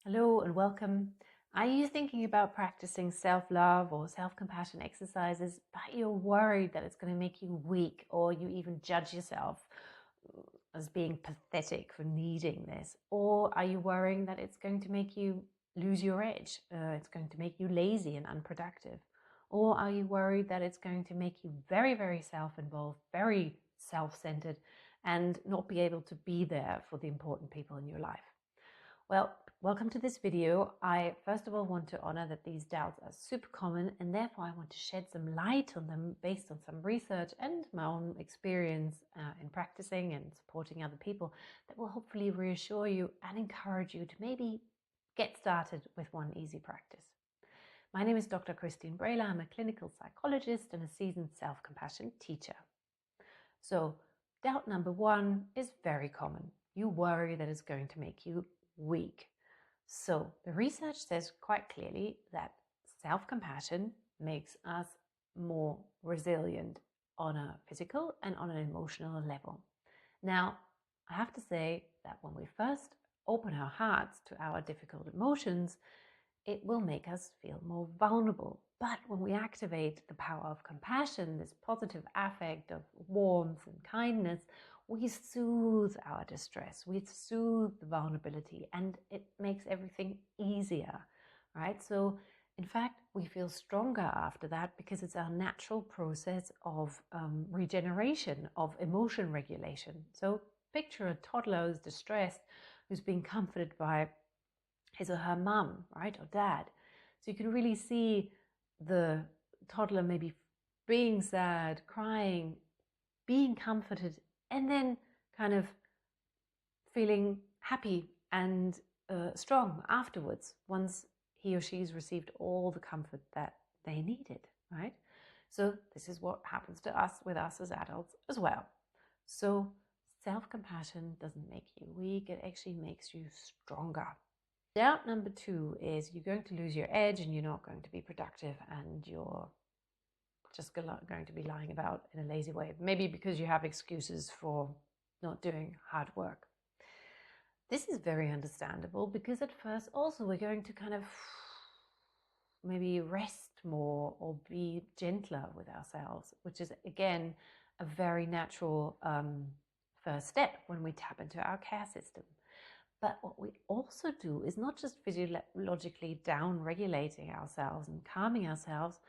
Hello and welcome. Are you thinking about practicing self-love or self-compassion exercises, but you're worried that it's going to make you weak, or you even judge yourself as being pathetic for needing this? Or are you worrying that it's going to make you lose your edge? It's going to make you lazy and unproductive? Or are you worried that it's going to make you very, very self-involved, very self-centered, and not be able to be there for the important people in your life? Well, welcome to this video. I first of all want to honor that these doubts are super common, and therefore I want to shed some light on them based on some research and my own experience in practicing and supporting other people that will hopefully reassure you and encourage you to maybe get started with one easy practice. My name is Dr. Christine Braehler. I'm a clinical psychologist and a seasoned self-compassion teacher. So doubt number one is very common. You worry that it's going to make you weak. So the research says quite clearly that self-compassion makes us more resilient on a physical and on an emotional level. Now, I have to say that when we first open our hearts to our difficult emotions, it will make us feel more vulnerable. But when we activate the power of compassion, this positive affect of warmth and kindness, we soothe our distress, we soothe the vulnerability, and it makes everything easier, right? So in fact, we feel stronger after that because it's our natural process of regeneration, of emotion regulation. So picture a toddler who's distressed, who's being comforted by his or her mum, right, or dad. So you can really see the toddler maybe being sad, crying, being comforted, and then kind of feeling happy and strong afterwards once he or she's received all the comfort that they needed, right? So this is what happens to us with us as adults as well. So self-compassion doesn't make you weak, it actually makes you stronger. Doubt number two is you're going to lose your edge and you're not going to be productive and you're just going to be lying about in a lazy way, maybe because you have excuses for not doing hard work. This is very understandable because at first also we're going to kind of maybe rest more or be gentler with ourselves, which is again a very natural first step when we tap into our care system. But what we also do is not just physiologically down-regulating ourselves and calming ourselves,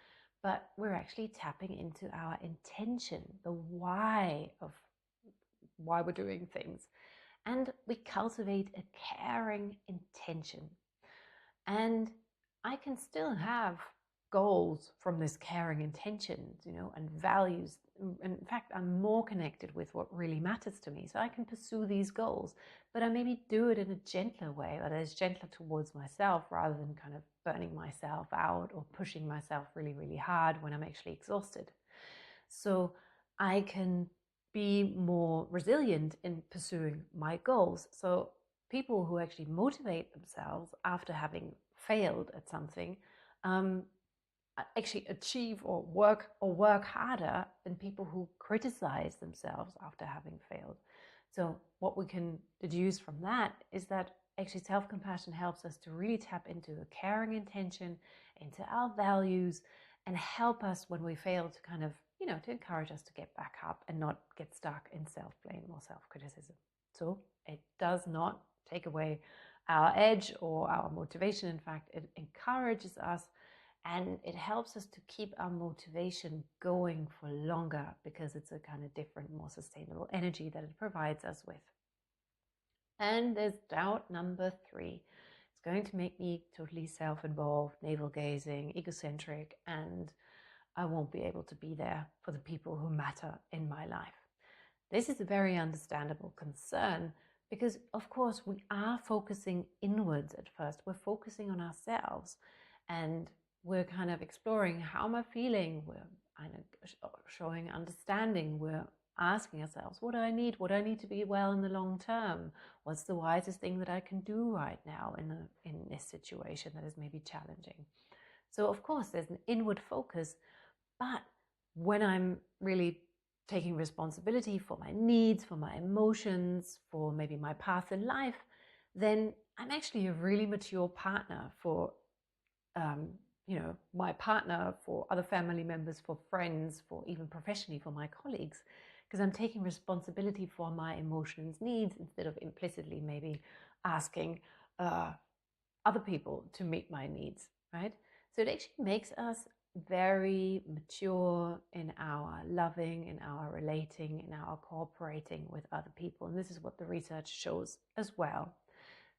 but we're actually tapping into our intention, the why of why we're doing things. And we cultivate a caring intention. And I can still have goals from this caring intention, and values. In fact, I'm more connected with what really matters to me. So I can pursue these goals, but I maybe do it in a gentler way, that is gentler towards myself rather than kind of burning myself out or pushing myself really, really hard when I'm actually exhausted. So I can be more resilient in pursuing my goals. So people who actually motivate themselves after having failed at something actually achieve or work harder than people who criticize themselves after having failed. So what we can deduce from that is that actually self-compassion helps us to really tap into a caring intention, into our values, and help us when we fail to kind of, to encourage us to get back up and not get stuck in self-blame or self-criticism. So it does not take away our edge or our motivation. In fact, it encourages us and it helps us to keep our motivation going for longer because it's a kind of different, more sustainable energy that it provides us with. And there's doubt number three. It's going to make me totally self-involved, navel-gazing, egocentric, and I won't be able to be there for the people who matter in my life. This is a very understandable concern because, of course, we are focusing inwards at first. We're focusing on ourselves and we're kind of exploring, how am I feeling? We're kind of showing understanding. We're asking ourselves, what do I need? What do I need to be well in the long term? What's the wisest thing that I can do right now in this situation that is maybe challenging? So, of course, there's an inward focus. But when I'm really taking responsibility for my needs, for my emotions, for maybe my path in life, then I'm actually a really mature partner for, my partner, for other family members, for friends, for even professionally for my colleagues, because I'm taking responsibility for my emotions, needs, instead of implicitly maybe asking other people to meet my needs, right? So it actually makes us very mature in our loving, in our relating, in our cooperating with other people. And this is what the research shows as well.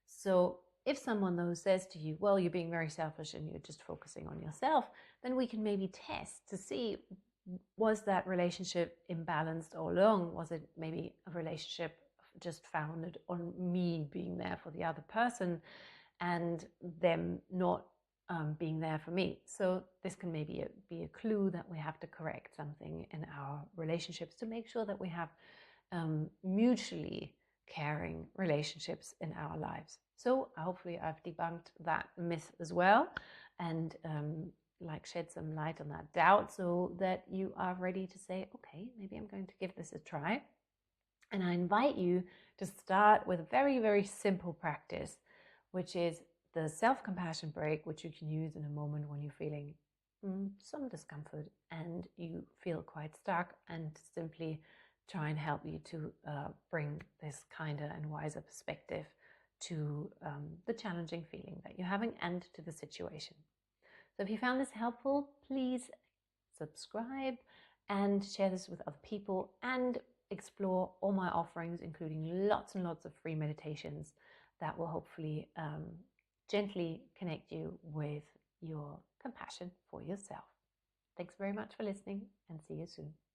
So if someone though says to you, well, you're being very selfish and you're just focusing on yourself, then we can maybe test to see, was that relationship imbalanced all along? Was it maybe a relationship just founded on me being there for the other person and them not being there for me? So this can maybe be a clue that we have to correct something in our relationships to make sure that we have mutually caring relationships in our lives. So hopefully I've debunked that myth as well, and shed some light on that doubt, so that you are ready to say, okay, maybe I'm going to give this a try. And I invite you to start with a very, very simple practice, which is the self-compassion break, which you can use in a moment when you're feeling some discomfort and you feel quite stuck, and simply try and help you to bring this kinder and wiser perspective to the challenging feeling that you're having and to the situation. So if you found this helpful, please subscribe and share this with other people, and explore all my offerings, including lots and lots of free meditations that will hopefully gently connect you with your compassion for yourself. Thanks very much for listening, and see you soon.